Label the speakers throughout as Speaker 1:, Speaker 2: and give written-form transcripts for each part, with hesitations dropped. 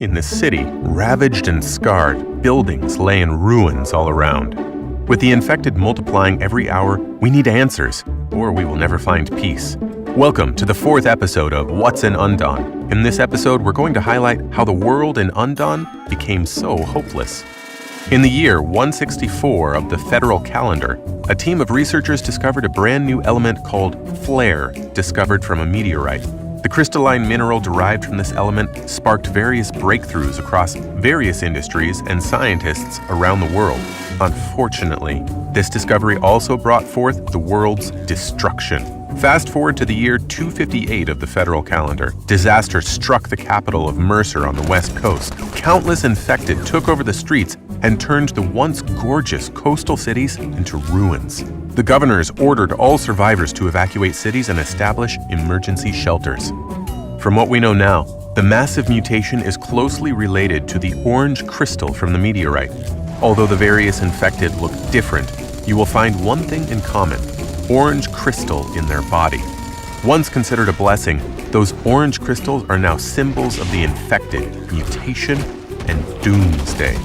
Speaker 1: In the city, ravaged and scarred, buildings lay in ruins all around. With the infected multiplying every hour, we need answers, or we will never find peace. Welcome to the 4th episode of What's in Undawn. In this episode, we're going to highlight how the world in Undawn became so hopeless. In the year 164 of the federal calendar, a team of researchers discovered a brand new element called flare, discovered from a meteorite. The crystalline mineral derived from this element sparked various breakthroughs across various industries and scientists around the world. Unfortunately, this discovery also brought forth the world's destruction. Fast forward to the year 258 of the federal calendar. Disaster struck the capital of Mercer on the west coast. Countless infected took over the streets and turned the once gorgeous coastal cities into ruins. The governors ordered all survivors to evacuate cities and establish emergency shelters. From what we know now, the massive mutation is closely related to the orange crystal from the meteorite. Although the various infected look different, you will find one thing in common: orange crystal in their body. Once considered a blessing, those orange crystals are now symbols of the infected, mutation, and doomsday.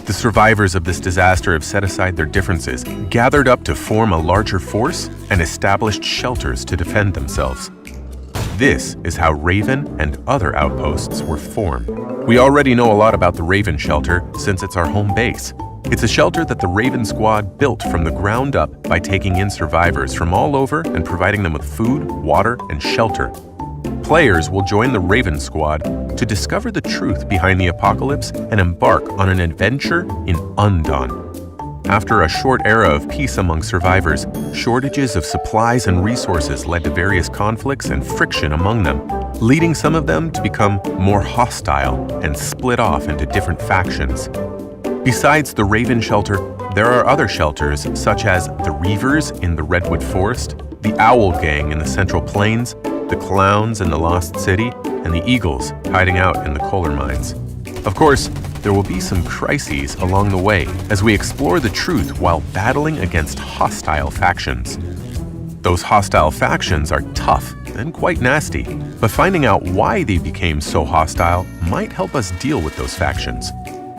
Speaker 1: The survivors of this disaster have set aside their differences, gathered up to form a larger force, and established shelters to defend themselves. This is how Raven and other outposts were formed. We already know a lot about the Raven shelter since it's our home base. It's a shelter that the Raven Squad built from the ground up by taking in survivors from all over and providing them with food, water, and shelter. Players will join the Raven Squad to discover the truth behind the apocalypse and embark on an adventure in Undawn. After a short era of peace among survivors, shortages of supplies and resources led to various conflicts and friction among them, leading some of them to become more hostile and split off into different factions. Besides the Raven shelter, there are other shelters such as the Reavers in the Redwood Forest, the Owl Gang in the Central Plains, the Clowns in the Lost City, and the Eagles hiding out in the coal mines. Of course, there will be some crises along the way as we explore the truth while battling against hostile factions. Those hostile factions are tough and quite nasty, but finding out why they became so hostile might help us deal with those factions.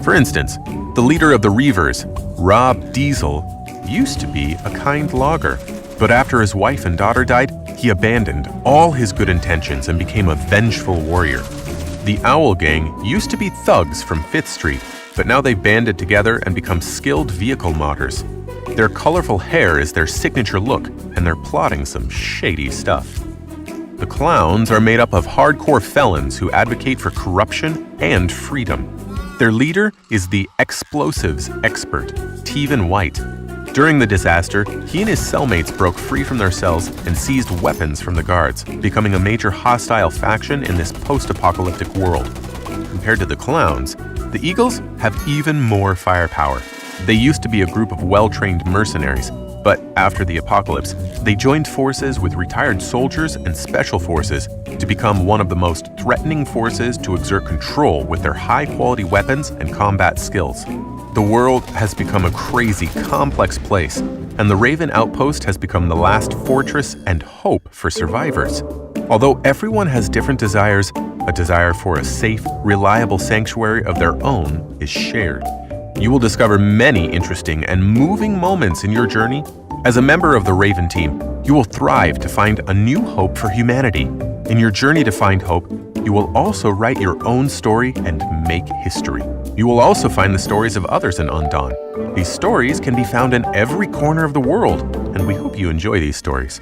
Speaker 1: For instance, the leader of the Reavers, Rob Diesel, used to be a kind logger, but after his wife and daughter died, he abandoned all his good intentions and became a vengeful warrior. The Owl Gang used to be thugs from 5th Street, but now they've banded together and become skilled vehicle modders. Their colorful hair is their signature look, and they're plotting some shady stuff. The Clowns are made up of hardcore felons who advocate for corruption and freedom. Their leader is the explosives expert, Teven White. During the disaster, he and his cellmates broke free from their cells and seized weapons from the guards, becoming a major hostile faction in this post-apocalyptic world. Compared to the Clowns, the Eagles have even more firepower. They used to be a group of well-trained mercenaries, but after the apocalypse, they joined forces with retired soldiers and special forces to become one of the most threatening forces to exert control with their high-quality weapons and combat skills. The world has become a crazy, complex place, and the Raven Outpost has become the last fortress and hope for survivors. Although everyone has different desires, a desire for a safe, reliable sanctuary of their own is shared. You will discover many interesting and moving moments in your journey. As a member of the Raven team, you will thrive to find a new hope for humanity. In your journey to find hope, you will also write your own story and make history. You will also find the stories of others in Undawn. These stories can be found in every corner of the world, and we hope you enjoy these stories.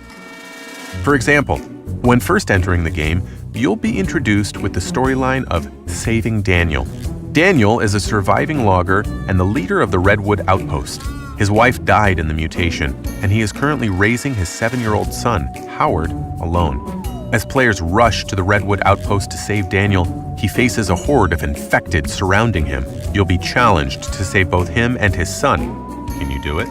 Speaker 1: For example, when first entering the game, you'll be introduced with the storyline of saving Daniel. Daniel is a surviving logger and the leader of the Redwood Outpost. His wife died in the mutation, and he is currently raising his 7-year-old son, Howard, alone. As players rush to the Redwood Outpost to save Daniel, he faces a horde of infected surrounding him. You'll be challenged to save both him and his son. Can you do it?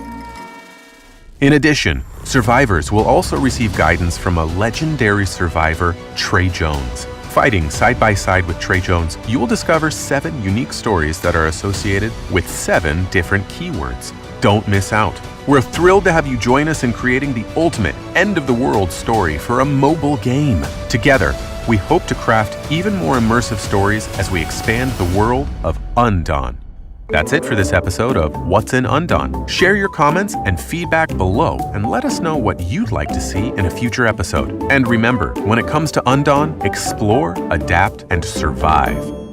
Speaker 1: In addition, survivors will also receive guidance from a legendary survivor, Trey Jones. Fighting side by side with Trey Jones, you will discover 7 unique stories that are associated with 7 different keywords. Don't miss out. We're thrilled to have you join us in creating the ultimate end-of-the-world story for a mobile game. Together, we hope to craft even more immersive stories as we expand the world of Undawn. That's it for this episode of What's in Undawn. Share your comments and feedback below and let us know what you'd like to see in a future episode. And remember, when it comes to Undawn, explore, adapt, and survive.